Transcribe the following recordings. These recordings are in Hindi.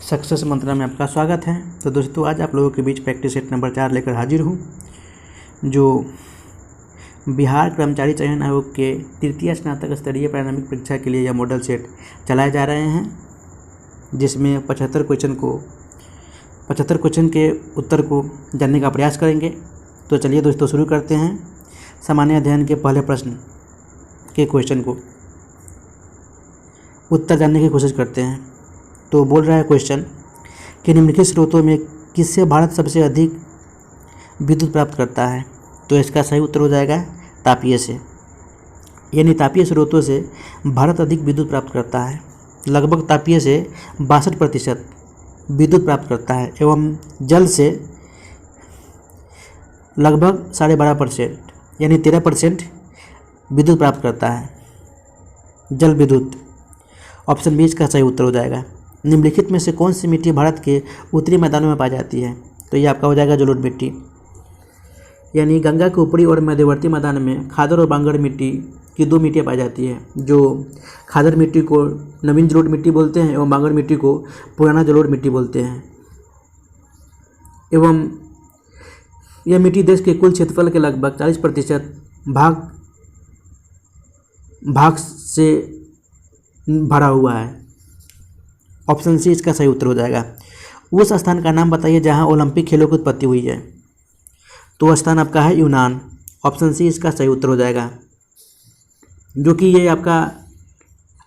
सक्सेस मंत्रा में आपका स्वागत है। तो दोस्तों आज आप लोगों के बीच प्रैक्टिस सेट नंबर 4 लेकर हाजिर हूँ, जो बिहार कर्मचारी चयन आयोग के तृतीय स्नातक स्तरीय प्रारंभिक परीक्षा के लिए यह मॉडल सेट चलाए जा रहे हैं, जिसमें 75 क्वेश्चन के उत्तर को जानने का प्रयास करेंगे। तो चलिए दोस्तों शुरू करते हैं। सामान्य अध्ययन के पहले प्रश्न के क्वेश्चन को उत्तर जानने की कोशिश करते हैं। तो बोल रहा है क्वेश्चन कि निम्नलिखित स्रोतों में किससे भारत सबसे अधिक विद्युत प्राप्त करता है। तो इसका सही उत्तर हो जाएगा तापीय से, यानी तापीय स्रोतों से भारत अधिक विद्युत प्राप्त करता है। लगभग तापीय से 62% विद्युत प्राप्त करता है एवं जल से लगभग 12.5% यानी 13% विद्युत प्राप्त करता है, जल विद्युत। ऑप्शन बी इसका सही उत्तर हो जाएगा। निम्नलिखित में से कौन सी मिट्टी भारत के उत्तरी मैदानों में पाई जाती है। तो ये आपका हो जाएगा जलोढ़ मिट्टी, यानी गंगा के ऊपरी और मध्यवर्ती मैदान में खादर और बांगर मिट्टी की दो मिट्टियाँ पाई जाती है। जो खादर मिट्टी को नवीन जलोढ़ मिट्टी बोलते हैं एवं बांगर मिट्टी को पुराना जलोढ़ मिट्टी बोलते हैं। एवं यह मिट्टी देश के कुल क्षेत्रफल के लगभग 40% भाग से भरा हुआ है। ऑप्शन सी इसका सही उत्तर हो जाएगा। उस स्थान का नाम बताइए जहां ओलंपिक खेलों की उत्पत्ति हुई है। तो स्थान आपका है यूनान। ऑप्शन सी इसका सही उत्तर हो जाएगा, जो कि ये आपका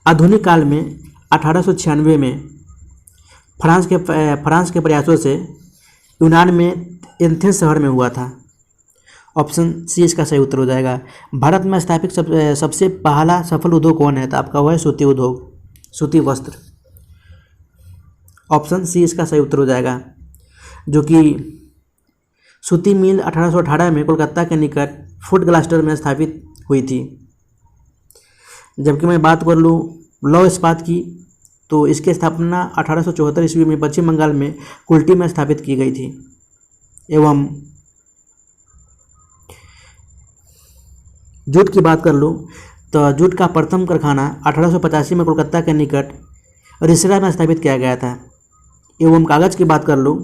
आधुनिक काल में 1896 में फ्रांस के प्रयासों से यूनान में एथेंस शहर में हुआ था। ऑप्शन सी इसका सही उत्तर हो जाएगा। भारत में स्थापित सबसे पहला सफल उद्योग कौन है। तो आपका हुआ है सूती उद्योग, सूती वस्त्र। ऑप्शन सी इसका सही उत्तर हो जाएगा, जो कि सूती मिल 1818 में कोलकाता के निकट फोर्ट ग्लास्टर में स्थापित हुई थी। जबकि मैं बात कर लूँ लौह इस्पात की, तो इसकी स्थापना 1874 ईस्वी में पश्चिम बंगाल में कुल्टी में स्थापित की गई थी। एवं जूट की बात कर लूँ तो जूट का प्रथम कारखाना 1885 में कोलकाता के निकट रिसरा में स्थापित किया गया था। एवं कागज़ की बात कर लूँ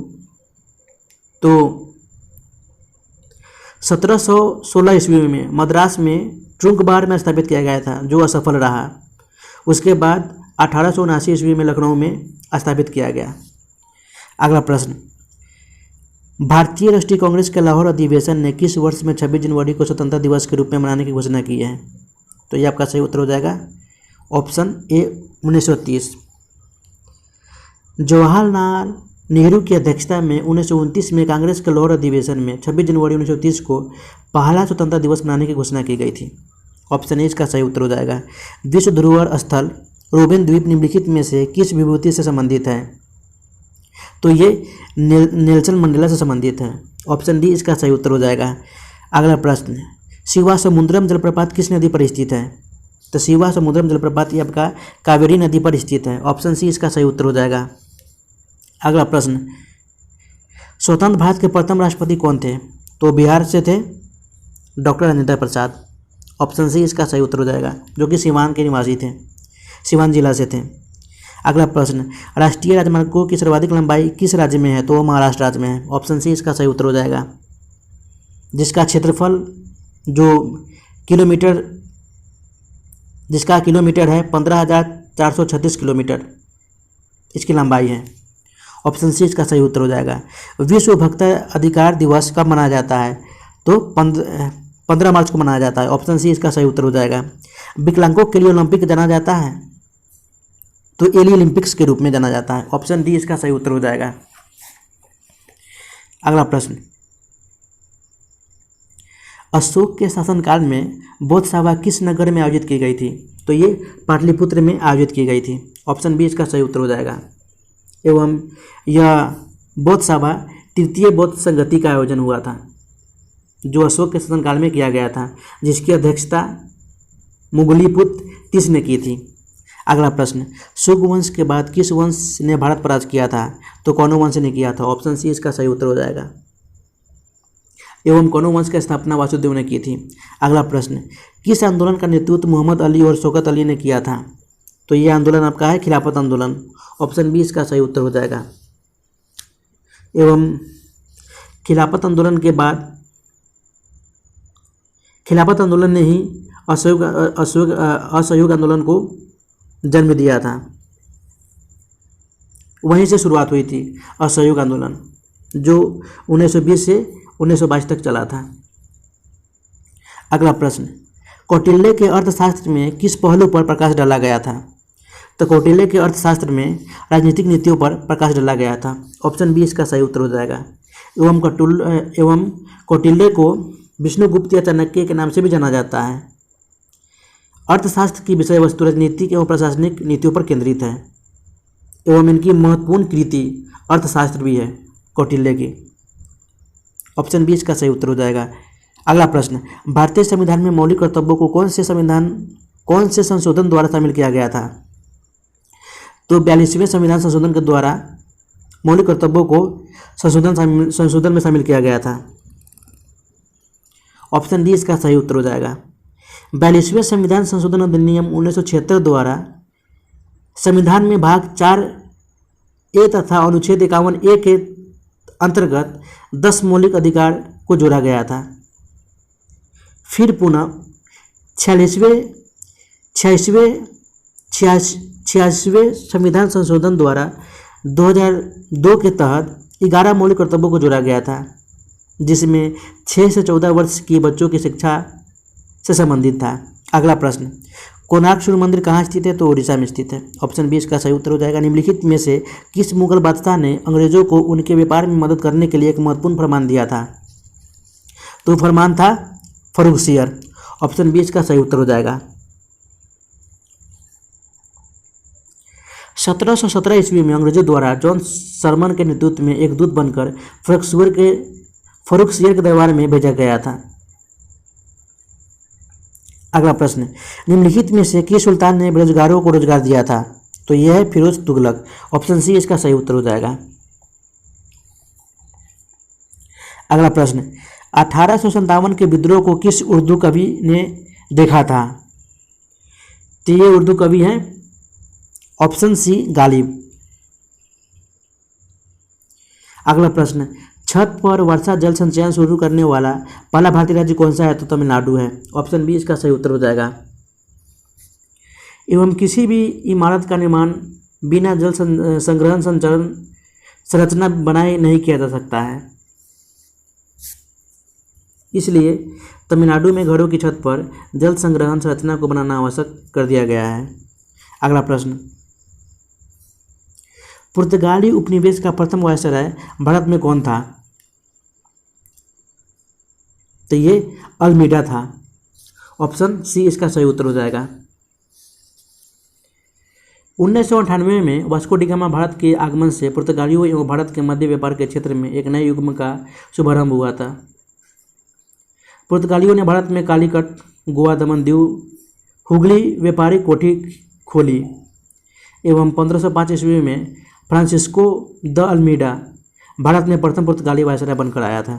तो 1716 ईस्वी में मद्रास में ट्रुंकबार में स्थापित किया गया था, जो असफल रहा। उसके बाद 1879 ईस्वी में लखनऊ में स्थापित किया गया। अगला प्रश्न, भारतीय राष्ट्रीय कांग्रेस के लाहौर अधिवेशन ने किस वर्ष में 26 जनवरी को स्वतंत्रता दिवस के रूप में मनाने की घोषणा की है। तो ये आपका सही उत्तर हो जाएगा। Option A 1930। जवाहरलाल नेहरू की अध्यक्षता में 1929 में कांग्रेस के लाहौर अधिवेशन में 26 जनवरी 1930 को पहला स्वतंत्रता दिवस मनाने की घोषणा की गई थी। ऑप्शन ए इसका सही उत्तर हो जाएगा। विश्व धरोहर स्थल रोबेन द्वीप निम्नलिखित में से किस विभूति से संबंधित है। तो ये नेल्सन मंडेला से संबंधित है। ऑप्शन डी इसका सही उत्तर हो जाएगा। अगला प्रश्न, शिवा समुद्रम जलप्रपात किस नदी पर स्थित है। तो शिवा समुद्रम जलप्रपात ये आपका कावेरी नदी पर स्थित है। ऑप्शन सी इसका सही उत्तर हो जाएगा। अगला प्रश्न, स्वतंत्र भारत के प्रथम राष्ट्रपति कौन थे। तो बिहार से थे doctor Rajendra Prasad. Option C इसका सही उत्तर हो जाएगा, जो कि सिवान के निवासी थे, सिवान जिला से थे। अगला प्रश्न, राष्ट्रीय राजमार्गों की सर्वाधिक लंबाई किस राज्य में है। तो वो महाराष्ट्र राज्य में है। ऑप्शन सी इसका सही उत्तर हो जाएगा, जिसका क्षेत्रफल जिसका किलोमीटर है 15,436 किलोमीटर इसकी लंबाई है। ऑप्शन सी इसका सही उत्तर हो जाएगा। विश्व उपभोक्ता अधिकार दिवस कब मनाया जाता है। तो 15 मार्च को मनाया जाता है। ऑप्शन सी इसका सही उत्तर हो जाएगा। विकलांगों के लिए ओलंपिक जाना जाता है। तो एली ओलंपिक्स के रूप में जाना जाता है। ऑप्शन डी इसका सही उत्तर हो जाएगा। अगला प्रश्न, अशोक के शासनकाल में बौद्ध सभा किस नगर में आयोजित की गई थी। तो ये पाटलिपुत्र में आयोजित की गई थी। ऑप्शन बी इसका सही उत्तर हो जाएगा। एवं यह बौद्ध सभा तृतीय बौद्ध संगति का आयोजन हुआ था, जो अशोक के शासनकाल में किया गया था, जिसकी अध्यक्षता मुगलीपुत्र तीस ने की थी। अगला प्रश्न, शुंग वंश के बाद किस वंश ने भारत पर राज किया था। तो कौनो वंश ने किया था। ऑप्शन सी इसका सही उत्तर हो जाएगा। एवं कौनो वंश की स्थापना वासुदेव ने की थी। अगला प्रश्न, किस आंदोलन का नेतृत्व मोहम्मद अली और शौकत अली ने किया था। तो ये आंदोलन आपका है खिलाफत आंदोलन। ऑप्शन बी इसका सही उत्तर हो जाएगा। एवं खिलाफत आंदोलन के बाद खिलाफत आंदोलन ने ही असहयोग आंदोलन को जन्म दिया था। वहीं से शुरुआत हुई थी असहयोग आंदोलन, जो 1920 से 1922 तक चला था। अगला प्रश्न, कौटिल्य के अर्थशास्त्र में किस पहलू पर प्रकाश डाला गया था? तो कौटिल्य के अर्थशास्त्र में राजनीतिक नीतियों पर प्रकाश डाला गया था। ऑप्शन बी इसका सही उत्तर हो जाएगा। एवं कौटिल्य को विष्णुगुप्त या चाणक्य के नाम से भी जाना जाता है। अर्थशास्त्र की विषय वस्तु राजनीतिक एवं प्रशासनिक नीतियों पर केंद्रित है एवं इनकी महत्वपूर्ण कृति अर्थशास्त्र भी है कौटिल्य की। ऑप्शन बी इसका सही उत्तर हो जाएगा। अगला प्रश्न, भारतीय संविधान में मौलिक कर्तव्यों को कौन से संशोधन द्वारा शामिल किया गया था? तो 42वें संविधान संशोधन के द्वारा मौलिक कर्तव्यों को संशोधन में शामिल किया गया था। ऑप्शन डी इसका सही उत्तर हो जाएगा। 42वें संविधान संशोधन अधिनियम 1976 द्वारा संविधान में भाग 4A तथा अनुच्छेद 51A के अंतर्गत 10 मौलिक अधिकार को जोड़ा गया था। फिर पुनः 86वें संविधान संशोधन द्वारा 2002 के तहत 11 मौलिक कर्तव्यों को जोड़ा गया था, जिसमें 6 से 14 वर्ष की बच्चों की शिक्षा से संबंधित था। अगला प्रश्न, कोणार्क सूर्य मंदिर कहाँ स्थित है? तो उड़ीसा में स्थित है। ऑप्शन बी इसका सही उत्तर हो जाएगा। निम्नलिखित में से किस मुगल बादशाह ने अंग्रेजों को उनके व्यापार में मदद करने के लिए एक महत्वपूर्ण फरमान दिया था? तो फरमान था फर्रुखसियर। ऑप्शन बी इसका सही उत्तर हो जाएगा। 1717 ईस्वी में अंग्रेजों द्वारा जॉन सरमन के नेतृत्व में एक दूत बनकर फर्रुखसियर के दरबार में भेजा गया था। अगला प्रश्न, निम्नलिखित में से किस सुल्तान ने बेरोजगारों को रोजगार दिया था? तो यह है फिरोज तुगलक। ऑप्शन सी इसका सही उत्तर हो जाएगा। अगला प्रश्न, 1857 के विद्रोह को किस उर्दू कवि ने देखा था? तो ये उर्दू कवि हैं ऑप्शन सी गालिब। अगला प्रश्न, छत पर वर्षा जल संचयन शुरू करने वाला पहला भारतीय राज्य कौन सा है? तो तमिलनाडु है। ऑप्शन बी इसका सही उत्तर हो जाएगा। एवं किसी भी इमारत का निर्माण बिना जल संग्रहण संचरण संरचना बनाए नहीं किया जा सकता है, इसलिए तमिलनाडु में घरों की छत पर जल संग्रहण संरचना को बनाना आवश्यक कर दिया गया है। अगला प्रश्न, पुर्तगाली उपनिवेश का प्रथम वायसराय भारत में कौन था? तो ये अल्मीडा था। ऑप्शन सी इसका सही उत्तर हो जाएगा। 1998 में वास्को डी गामा भारत के आगमन से पुर्तगालियों एवं भारत के मध्य व्यापार के क्षेत्र में एक नए युग का शुभारंभ हुआ था। पुर्तगालियों ने भारत में कालीकट, गोवा, दमन दीव, हुगली व्यापारिक कोठी खोली एवं 1505 ईस्वी में फ्रांसिस्को द अल्मीडा भारत में प्रथम पुर्तगाली वायसराय बनकर आया था।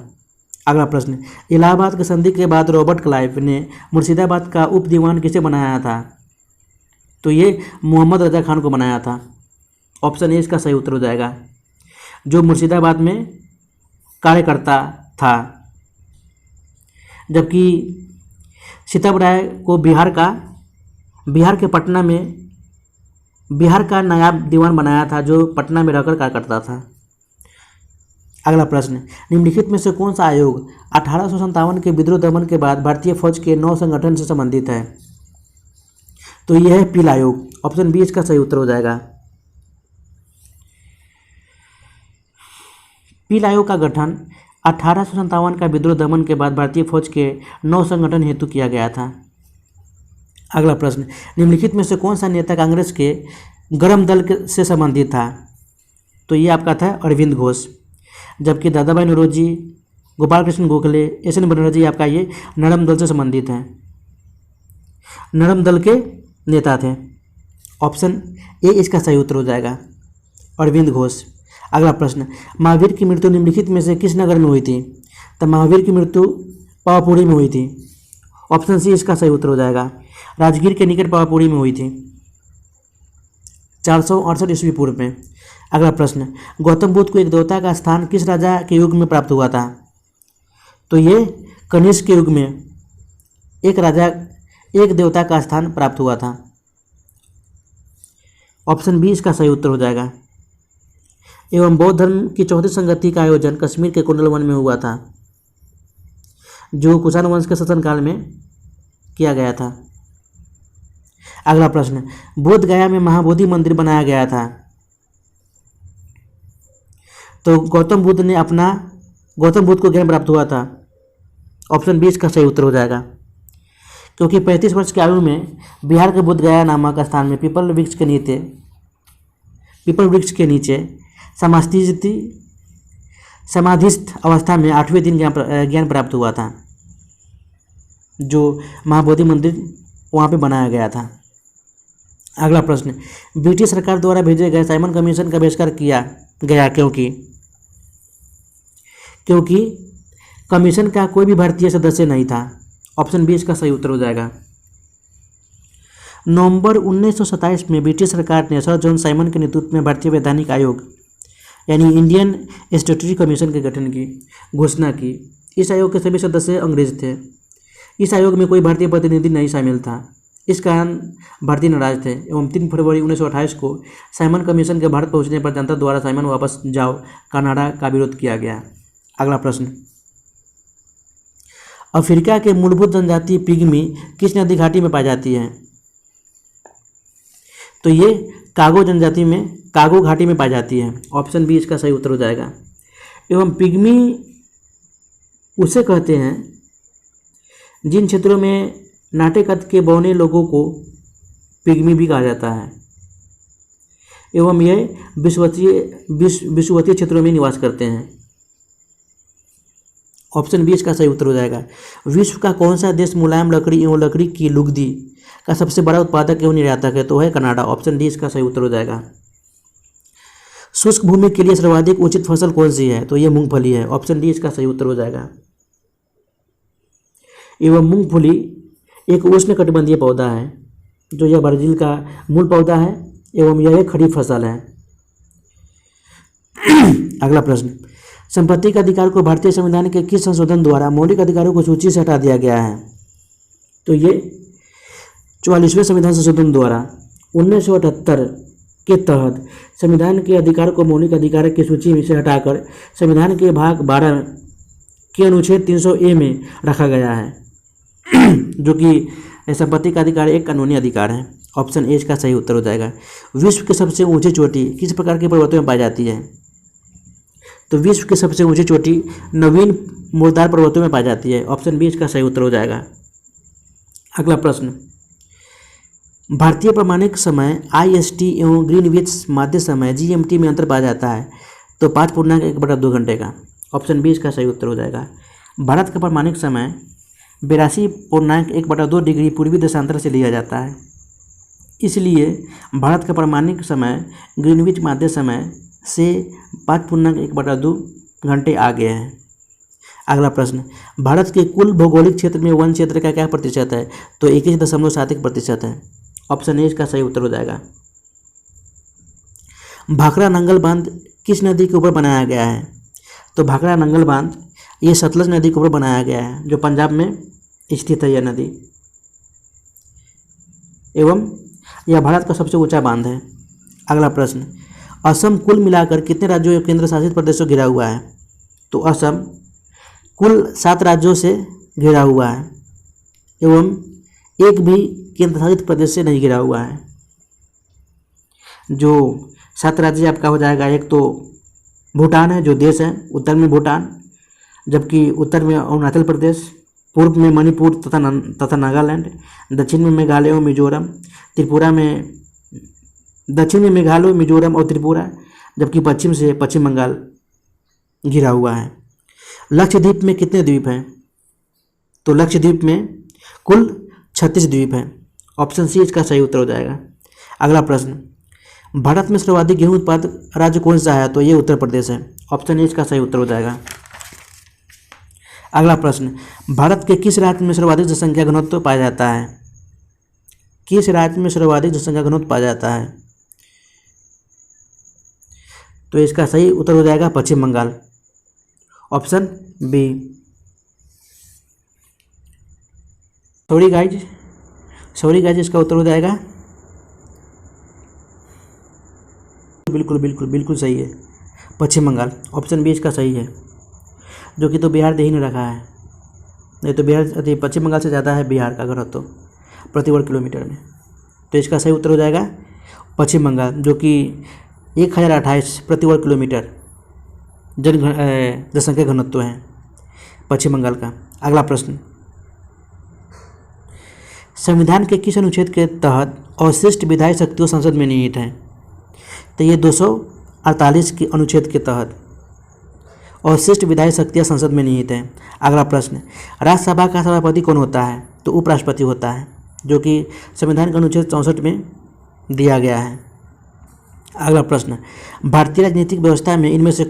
अगला प्रश्न, इलाहाबाद की संधि के बाद रॉबर्ट क्लाइव ने मुर्शिदाबाद का उप दीवान किसे बनाया था? तो ये मोहम्मद रजा खान को बनाया था। ऑप्शन ए इसका सही उत्तर हो जाएगा, जो मुर्शिदाबाद में कार्यकर्ता था, जबकि सीताब राय को बिहार के पटना में बिहार का नायाब दीवान बनाया था, जो पटना में रहकर कार्य करता था। अगला प्रश्न, निम्नलिखित में से कौन सा आयोग 1857 के विद्रोह दमन के बाद भारतीय फौज के नौ संगठन से संबंधित है? तो यह है पील आयोग। ऑप्शन बी इसका सही उत्तर हो जाएगा। पील आयोग का गठन 1857 का विद्रोह दमन के बाद भारतीय फौज के 9 संगठन हेतु किया गया था। अगला प्रश्न, निम्नलिखित में से कौन सा नेता कांग्रेस के गरम दल से संबंधित था? तो ये आपका था अरविंद घोष, जबकि दादा भाई नौरोजी, गोपाल कृष्ण गोखले, एस एन बनर्जी आपका ये नरम दल से संबंधित हैं, नरम दल के नेता थे। ऑप्शन ए इसका सही उत्तर हो जाएगा, अरविंद घोष। अगला प्रश्न, महावीर की मृत्यु निम्नलिखित में से किस नगर में हुई थी? तो महावीर की मृत्यु पावापुरी में हुई थी। ऑप्शन सी इसका सही उत्तर हो जाएगा, राजगीर के निकट पावापुरी में हुई थी। 468 ईस्वी पूर्व में। अगला प्रश्न, गौतम बुद्ध को एक देवता का स्थान किस राजा के युग में प्राप्त हुआ था? तो ये कनिष्क के युग में एक देवता का स्थान प्राप्त हुआ था। ऑप्शन बी इसका सही उत्तर हो जाएगा। एवं बौद्ध धर्म की चौथी संगति का आयोजन कश्मीर के कुंडल वन में हुआ था, जो कुषाण वंश के शासनकाल में किया गया था। अगला प्रश्न, बोध गया में महाबोधि मंदिर बनाया गया था। तो गौतम बुद्ध को ज्ञान प्राप्त हुआ था। ऑप्शन बी इसका सही उत्तर हो जाएगा, क्योंकि 35 वर्ष की आयु में बिहार के बोध गया नामक स्थान में पीपल वृक्ष के नीचे समाधिस्थ अवस्था में 8वें दिन ज्ञान प्राप्त हुआ था, जो महाबोधि मंदिर वहाँ पे बनाया गया था। अगला प्रश्न, ब्रिटिश सरकार द्वारा भेजे गए साइमन कमीशन का बहिष्कार किया गया क्योंकि कमीशन का कोई भी भारतीय सदस्य नहीं था। ऑप्शन बी इसका सही उत्तर हो जाएगा। नवंबर 1927 में ब्रिटिश सरकार ने सर जॉन साइमन के नेतृत्व में भारतीय वैधानिक आयोग यानी इंडियन स्टैट्यूटरी कमीशन के गठन की घोषणा की। इस आयोग के सभी सदस्य अंग्रेज थे। इस आयोग में कोई भारतीय प्रतिनिधि नहीं शामिल था। इस कारण भारतीय नाराज थे एवं 3 फरवरी 1928 को साइमन कमीशन के भारत पहुंचने पर जनता द्वारा साइमन वापस जाओ का नारा का विरोध किया गया। अगला प्रश्न, अफ्रीका के मूलभूत जनजाति पिग्मी किस नदी घाटी में पाई जाती है? तो ये कागो घाटी में पाई जाती है। ऑप्शन बी इसका सही उत्तर हो जाएगा। एवं पिग्मी उसे कहते हैं जिन क्षेत्रों में नाटे कद के बौने लोगों को पिग्मी भी कहा जाता है एवं यह विषुवतीय क्षेत्रों में निवास करते हैं। ऑप्शन बी इसका सही उत्तर हो जाएगा। विश्व का कौन सा देश मुलायम लकड़ी एवं लकड़ी की लुगदी का सबसे बड़ा उत्पादक एवं निर्यातक है? तो है कनाडा। ऑप्शन डी इसका सही उत्तर हो जाएगा। शुष्क भूमि के लिए सर्वाधिक उचित फसल कौन सी है? तो ये मूंगफली है। ऑप्शन डी इसका सही उत्तर हो जाएगा। एवं मूंगफली एक उष्णकटिबंधीय पौधा है, जो यह ब्राजील का मूल पौधा है एवं यह एक खरीफ फसल है। अगला प्रश्न, संपत्ति के अधिकार को भारतीय संविधान के किस संशोधन द्वारा मौलिक अधिकारों को सूची से हटा दिया गया है? तो ये 44वें संविधान संशोधन द्वारा 1978 के तहत संविधान के अधिकार को मौलिक अधिकार की सूची में से हटाकर संविधान के भाग 12 के अनुच्छेद 300A में रखा गया है, जो कि संपत्ति का अधिकार एक कानूनी अधिकार है। ऑप्शन ए इसका सही उत्तर हो जाएगा। विश्व की सबसे ऊंची चोटी किस प्रकार के पर्वतों में पाई जाती है? तो विश्व की सबसे ऊंची चोटी नवीन मुर्दार पर्वतों में पाई जाती है। ऑप्शन बी इसका सही उत्तर हो जाएगा। अगला प्रश्न, भारतीय प्रमाणिक समय IST एवं ग्रीनविच माध्य समय GMT में अंतर पाया जाता है, तो 5.1/2 घंटे का। ऑप्शन बी इसका सही उत्तर हो जाएगा। भारत का प्रमाणिक समय 82.1/2 डिग्री पूर्वी देशांतर से लिया जाता है, इसलिए भारत का प्रमाणिक समय ग्रीनविच माध्य समय से 5.1/2 घंटे आगे है। अगला प्रश्न, भारत के कुल भौगोलिक क्षेत्र में वन क्षेत्र का क्या प्रतिशत है? तो 21.71% है। ऑप्शन ए इसका सही उत्तर हो जाएगा। भाखड़ा नंगल बांध किस नदी के ऊपर बनाया गया है? तो भाखड़ा नंगल बांध ये सतलज नदी के ऊपर बनाया गया है, जो पंजाब में स्थित है यह नदी, एवं यह भारत का सबसे ऊंचा बांध है। अगला प्रश्न, असम कुल मिलाकर कितने राज्यों एवं केंद्र शासित प्रदेशों से घिरा हुआ है? तो असम कुल 7 राज्यों से घिरा हुआ है एवं एक भी केंद्र शासित प्रदेश से नहीं घिरा हुआ है। जो 7 राज्य आपका हो जाएगा, एक तो भूटान है जो देश है, उत्तर में भूटान, जबकि उत्तर में अरुणाचल प्रदेश, पूर्व में मणिपुर तथा नागालैंड, दक्षिण में मेघालय और मिजोरम, दक्षिण में मेघालय, मिजोरम और त्रिपुरा, जबकि पश्चिम से पश्चिम बंगाल घिरा हुआ है। लक्षद्वीप में कितने द्वीप हैं? तो लक्षद्वीप में कुल 36 द्वीप हैं। ऑप्शन सी इसका सही उत्तर हो जाएगा। अगला प्रश्न, भारत में सर्वाधिक गेहूं उत्पादक राज्य कौन सा है? तो ये उत्तर प्रदेश है। ऑप्शन ए इसका सही उत्तर हो जाएगा। अगला प्रश्न, भारत के किस राज्य में सर्वाधिक जनसंख्या घनत्व पाया जाता है? किस राज्य में सर्वाधिक जनसंख्या घनत्व पाया जाता है? तो इसका सही उत्तर हो जाएगा Paschim Bangal, option B. Sorry guys इसका उत्तर हो जाएगा, बिल्कुल बिल्कुल बिल्कुल सही है, पश्चिम बंगाल, ऑप्शन बी इसका सही है। जो कि तो बिहार दे ही नहीं रखा है, नहीं तो बिहार पश्चिम बंगाल से ज़्यादा है बिहार का घनत्व प्रति वर्ग किलोमीटर में। तो इसका सही उत्तर हो जाएगा पश्चिम बंगाल, जो कि 1028 प्रति वर्ग किलोमीटर जनसंख्या घनत्व है पश्चिम बंगाल का। अगला प्रश्न, संविधान के किस अनुच्छेद के तहत अवशिष्ट विधायी शक्तियों संसद में निहित हैं? तो ये 248 के अनुच्छेद के तहत अवशिष्ट विधायी शक्तियाँ संसद में निहित हैं। अगला प्रश्न, राज्यसभा का सभापति कौन होता है? तो उपराष्ट्रपति होता है, जो कि संविधान के अनुच्छेद 64 में दिया गया है। अगला प्रश्न, भारतीय राजनीतिक व्यवस्था में इनमें से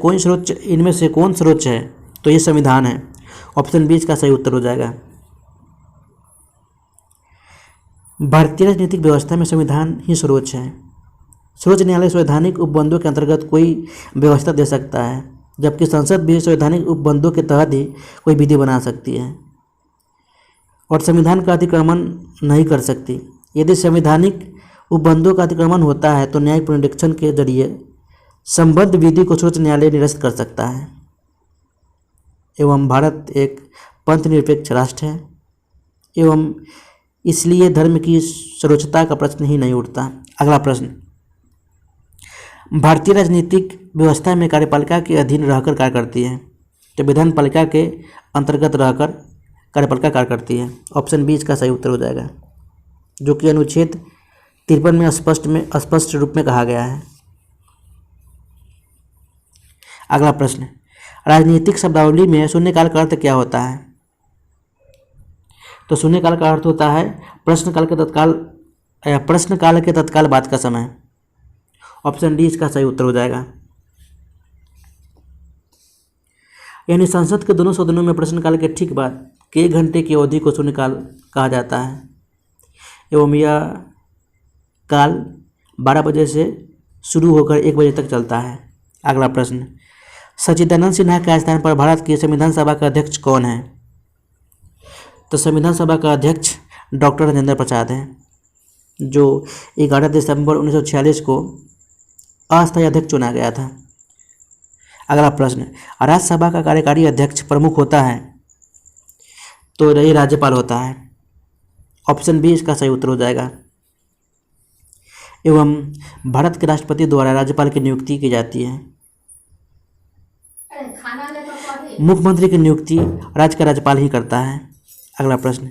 कौन सर्वोच्च है? तो ये संविधान है, ऑप्शन बी इसका सही उत्तर हो जाएगा। भारतीय राजनीतिक व्यवस्था में संविधान ही सर्वोच्च है। सर्वोच्च न्यायालय संवैधानिक उपबंधों के अंतर्गत कोई व्यवस्था दे सकता है, जबकि संसद भी संवैधानिक उपबंधों के तहत ही कोई विधि बना सकती है और संविधान का अतिक्रमण नहीं कर सकती। यदि संवैधानिक उपबंधों का अतिक्रमण होता है तो न्यायिक पुनरीक्षण के जरिए संबद्ध विधि को सर्वोच्च न्यायालय निरस्त कर सकता है। एवं भारत एक पंथनिरपेक्ष राष्ट्र है एवं इसलिए धर्म की सर्वोच्चता का प्रश्न ही नहीं उठता। अगला प्रश्न, भारतीय राजनीतिक व्यवस्था में कार्यपालिका के अधीन रहकर कार्य करती है। तो विधान पालिका के अंतर्गत रहकर कार्यपालिका कार्य करती है, ऑप्शन बी इसका सही उत्तर हो जाएगा, जो कि अनुच्छेद 53 में स्पष्ट रूप में कहा गया है। अगला प्रश्न, राजनीतिक शब्दावली में शून्यकाल का अर्थ क्या होता है? तो शून्यकाल का अर्थ होता है प्रश्नकाल के तत्काल बाद का समय, ऑप्शन डी इसका सही उत्तर हो जाएगा। यानी संसद के दोनों सदनों में प्रश्नकाल के ठीक बाद के 1 घंटे की अवधि को शून्यकाल कहा जाता है एवं यह काल 12 बजे से शुरू होकर 1 बजे तक चलता है। अगला प्रश्न, सच्चिदानंद सिन्हा के स्थान पर भारत की संविधान सभा का अध्यक्ष कौन है? तो संविधान सभा का अध्यक्ष डॉक्टर राजेंद्र प्रसाद हैं, जो 11 दिसंबर 1946 को अस्थायी अध्यक्ष चुना गया था। अगला प्रश्न, राज्यसभा का कार्यकारी अध्यक्ष प्रमुख होता है? तो ये राज्यपाल होता है, ऑप्शन बी इसका सही उत्तर हो जाएगा। एवं भारत के राष्ट्रपति द्वारा राज्यपाल की नियुक्ति की जाती है। मुख्यमंत्री की नियुक्ति राज्य का राज्यपाल ही करता है। अगला प्रश्न,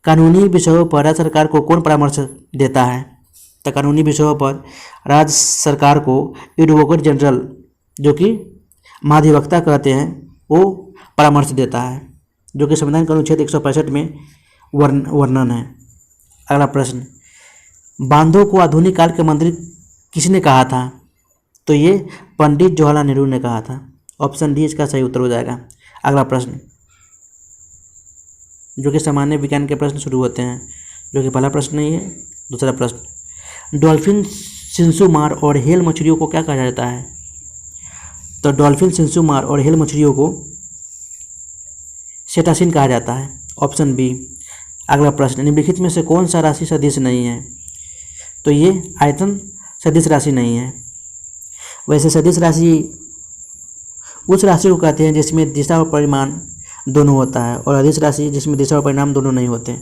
कानूनी विषयों पर राज्य सरकार को कौन परामर्श देता है? तो कानूनी विषयों पर राज्य सरकार को एडवोकेट जनरल, जो कि महाधिवक्ता कहते हैं, वो परामर्श देता है, जो कि संविधान के अनुच्छेद 165 में वर्णन है। अगला प्रश्न, बांधों को आधुनिक काल के मंदिर किसने कहा था? तो ये पंडित जवाहरलाल नेहरू ने कहा था, ऑप्शन डी इसका सही उत्तर हो जाएगा। अगला प्रश्न, जो कि सामान्य विज्ञान के प्रश्न शुरू होते हैं, जो कि पहला प्रश्न नहीं है। दूसरा प्रश्न, डॉल्फिन, सिंसुमार और हेल मछलियों को क्या कहा जाता है? तो डॉल्फिन, सिंसुमार और हेल मछलियों को सेटासिन कहा जाता है, ऑप्शन बी। अगला प्रश्न, निम्नलिखित में से कौन सा राशि सदिश नहीं है? तो ये आयतन सदिश राशि नहीं है। वैसे सदिश राशि उस राशि को कहते हैं जिसमें दिशा और परिमाण दोनों होता है, और अदिश राशि जिसमें दिशा और परिमाण दोनों नहीं होते।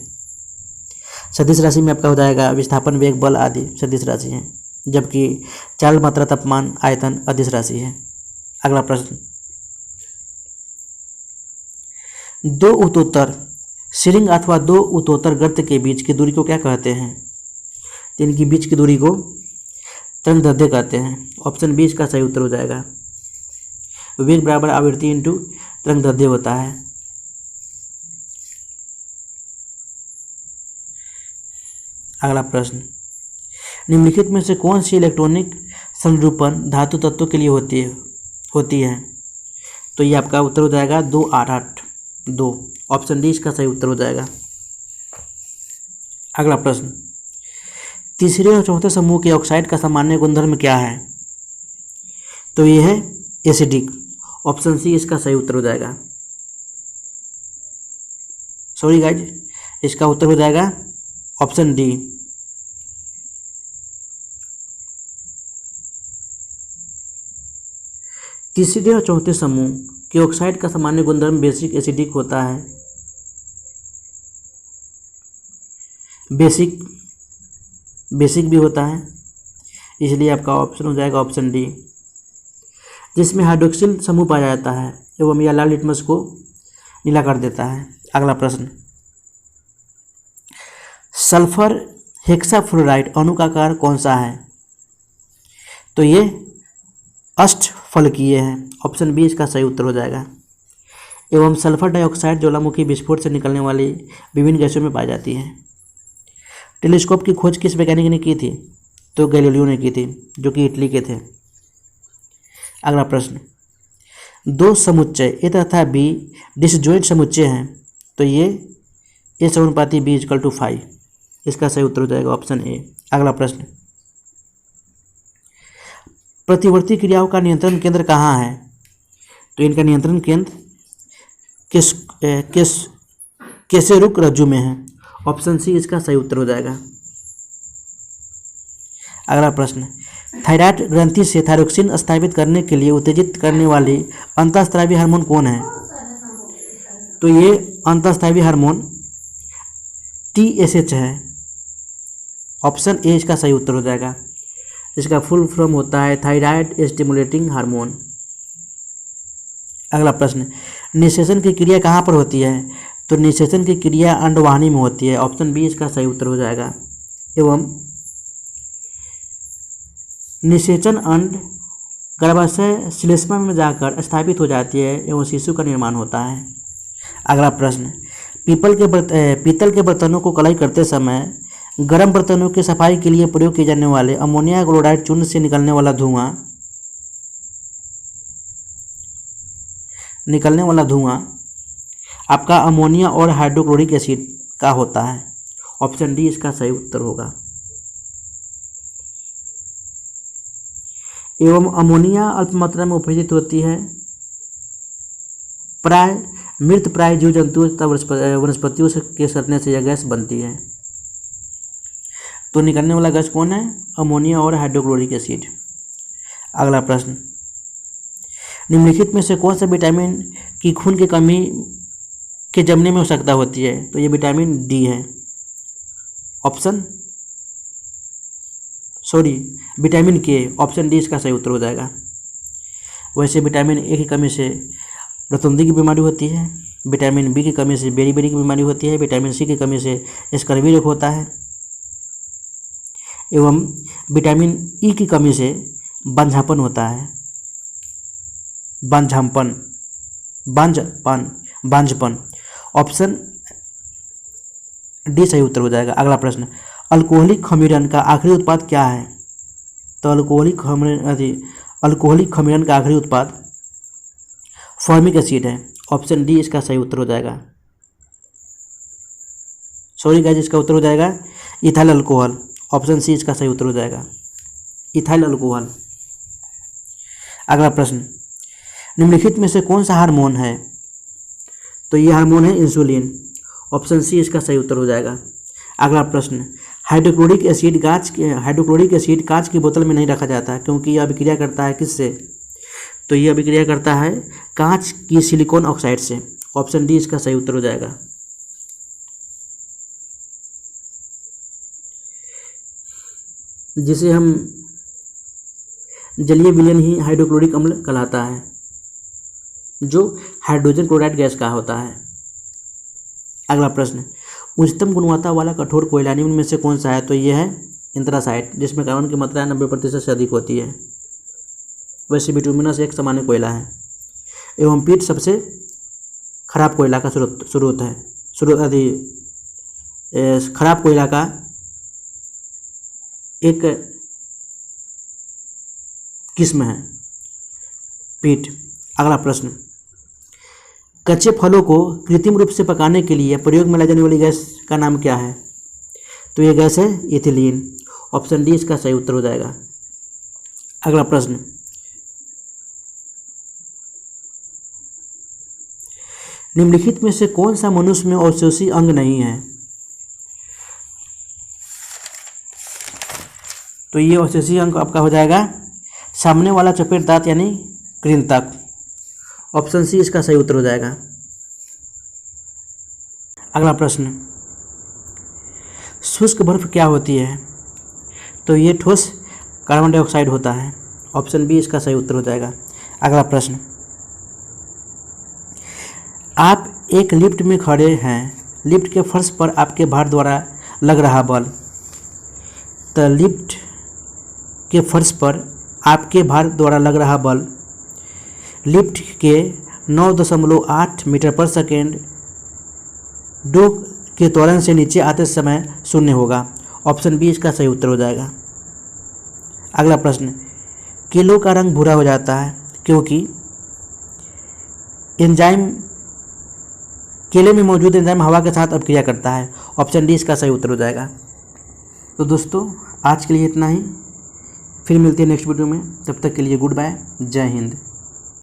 सदिश राशि में आपका हो जाएगा विस्थापन, वेग, बल आदि सदिश राशि हैं, जबकि चाल, मात्रा, तापमान, आयतन अदिश राशि है। अगला प्रश्न, दो उत्तोत्तर सिरिंग अथवा दो उत्तोत्तर गर्त के बीच की दूरी को क्या कहते हैं? इनकी बीच की दूरी को तरंगदैर्ध्य कहते हैं, ऑप्शन बी इसका सही उत्तर हो जाएगा। वेग बराबर आवृत्ति इंटू तरंगदैर्ध्य होता है। अगला प्रश्न, निम्नलिखित में से कौन सी इलेक्ट्रॉनिक संरूपण धातु तत्वों के लिए होती है? तो ये आपका उत्तर हो जाएगा 288, ऑप्शन डी इसका सही उत्तर हो जाएगा। अगला प्रश्न, तीसरे और चौथे समूह के ऑक्साइड का सामान्य गुणधर्म क्या है? तो ये है एसिडिक। ऑप्शन सी इसका सही उत्तर हो जाएगा। सॉरी गाइज, इसका उत्तर हो जाएगा ऑप्शन डी। तीसरे और चौथे समूह के ऑक्साइड का सामान्य गुणधर्म बेसिक एसिडिक होता है। बेसिक भी होता है, इसलिए आपका ऑप्शन हो जाएगा ऑप्शन डी, जिसमें हाइड्रोक्सिल समूह पाया जाता है एवं यह लाल लिटमस को नीला कर देता है। अगला प्रश्न, सल्फर हेक्साफ्लोराइड अणु का आकार कौन सा है? तो ये अष्टफलकीय है। ऑप्शन बी इसका सही उत्तर हो जाएगा। एवं सल्फर डाइऑक्साइड ज्वालामुखी विस्फोट से निकलने वाली विभिन्न गैसों में पाई जाती है। टेलीस्कोप की खोज किस वैज्ञानिक ने की थी? तो गैलीलियो ने की थी, जो कि इटली के थे। अगला प्रश्न, दो समुच्चय ए तथा बी डिसजॉइंट समुच्चय हैं, तो ये ए समानुपाती बी इक्वल टू 5। इसका सही उत्तर हो जाएगा ऑप्शन ए। अगला प्रश्न, प्रतिवर्ती क्रियाओं का नियंत्रण केंद्र कहाँ है? तो इनका नियंत्रण केंद्र केसेरुक रज्जु में है। ऑप्शन सी इसका सही उत्तर हो जाएगा। अगला प्रश्न, थायराइड ग्रंथि से थायरोक्सिन स्थापित करने के लिए उत्तेजित करने वाली अंतःस्रावी हार्मोन कौन है? तो ये अंतःस्रावी हार्मोन TSH है। ऑप्शन ए इसका सही उत्तर हो जाएगा। इसका फुल फॉर्म होता है थायराइड स्टिमुलेटिंग हार्मोन। अगला प्रश्न, निषेचन की क्रिया कहाँ पर होती है? तो निषेचन की क्रिया अंडवाहिनी में होती है। ऑप्शन बी इसका सही उत्तर हो जाएगा। एवं निषेचन अंड गर्भाशय श्लेष्मा में जाकर स्थापित हो जाती है एवं शिशु का निर्माण होता है। अगला प्रश्न, पीतल के बर्तनों को कलाई करते समय गर्म बर्तनों की सफाई के लिए प्रयोग किए जाने वाले अमोनिया क्लोराइड चूर्ण से निकलने वाला धुआं आपका अमोनिया और हाइड्रोक्लोरिक एसिड का होता है। ऑप्शन डी इसका सही उत्तर होगा। एवं अमोनिया अल्प मात्रा में उपस्थित होती है मृत प्राय जीव जंतुओं तथा वनस्पतियों के सड़ने से यह गैस बनती है। तो निकलने वाला गैस कौन है? अमोनिया और हाइड्रोक्लोरिक एसिड। अगला प्रश्न, निम्नलिखित में से कौन सा विटामिन की खून की कमी के जमने में आवश्यकता होती है? तो ये विटामिन डी है। विटामिन के। ऑप्शन डी इसका सही उत्तर हो जाएगा। वैसे विटामिन ए की कमी से रतौंधी की बीमारी होती है, विटामिन बी की कमी से बेरी की बीमारी होती है, विटामिन सी की कमी से स्कर्वी रोग होता है, एवं विटामिन ई की कमी से बांझापन होता है। बांझपन। ऑप्शन डी सही उत्तर हो जाएगा। अगला प्रश्न, अल्कोहलिक खमीरन का आखिरी उत्पाद क्या है? तो अल्कोहलिक खमीरन का आखिरी उत्पाद फॉर्मिक एसिड है। ऑप्शन डी इसका सही उत्तर हो जाएगा। सॉरी गाइस, इसका उत्तर हो जाएगा इथाइल अल्कोहल। ऑप्शन सी इसका सही उत्तर हो जाएगा, इथाइल अल्कोहल। अगला प्रश्न, निम्नलिखित में से कौन सा हार्मोन है? तो ये हार्मोन है इंसुलिन। ऑप्शन सी इसका सही उत्तर हो जाएगा। अगला प्रश्न, हाइड्रोक्लोरिक एसिड कांच की बोतल में नहीं रखा जाता क्योंकि यह अभिक्रिया करता है किससे? तो यह अभिक्रिया करता है कांच की सिलिकॉन ऑक्साइड से। ऑप्शन डी इसका सही उत्तर हो जाएगा। जिसे हम जलीय विलयन ही हाइड्रोक्लोरिक अम्ल कहलाता है, जो हाइड्रोजन क्लोराइड गैस का होता है। अगला प्रश्न, उच्चतम गुणवत्ता वाला कठोर कोयला निम्न में से कौन सा है? तो यह है एंथ्रासाइट, जिसमें कार्बन की मात्रा 90% से अधिक होती है। वैसे बिटुमिनस एक सामान्य कोयला है। एवं पीट सबसे खराब कोयला का स्रोत है। खराब कोयला का एक किस्म है पीट। अगला प्रश्न, कच्चे फलों को कृत्रिम रूप से पकाने के लिए प्रयोग में लाई जाने वाली गैस का नाम क्या है? तो यह गैस है इथिलीन। ऑप्शन डी इसका सही उत्तर हो जाएगा। अगला प्रश्न, निम्नलिखित में से कौन सा मनुष्य में अवशोषी अंग नहीं है? तो ये अवशोषी अंग आपका हो जाएगा सामने वाला चपेट दांत यानी कृंतक। ऑप्शन सी इसका सही उत्तर हो जाएगा। अगला प्रश्न, शुष्क बर्फ क्या होती है? तो ये ठोस कार्बन डाइऑक्साइड होता है। ऑप्शन बी इसका सही उत्तर हो जाएगा। अगला प्रश्न, आप एक लिफ्ट में खड़े हैं, लिफ्ट के फर्श पर आपके भार द्वारा लग रहा बल। तो लिफ्ट के फर्श पर आपके भार द्वारा लग रहा बल लिफ्ट के 9.8 मीटर पर सेकेंड दो के त्वरण से नीचे आते समय शून्य होगा। ऑप्शन बी इसका सही उत्तर हो जाएगा। अगला प्रश्न, केलों का रंग भूरा हो जाता है क्योंकि एंजाइम केले में मौजूद एंजाइम हवा के साथ अपक्रिया करता है। ऑप्शन डी इसका सही उत्तर हो जाएगा। तो दोस्तों आज के लिए इतना ही, फिर मिलते हैं नेक्स्ट वीडियो में। तब तक के लिए गुड बाय, जय हिंद।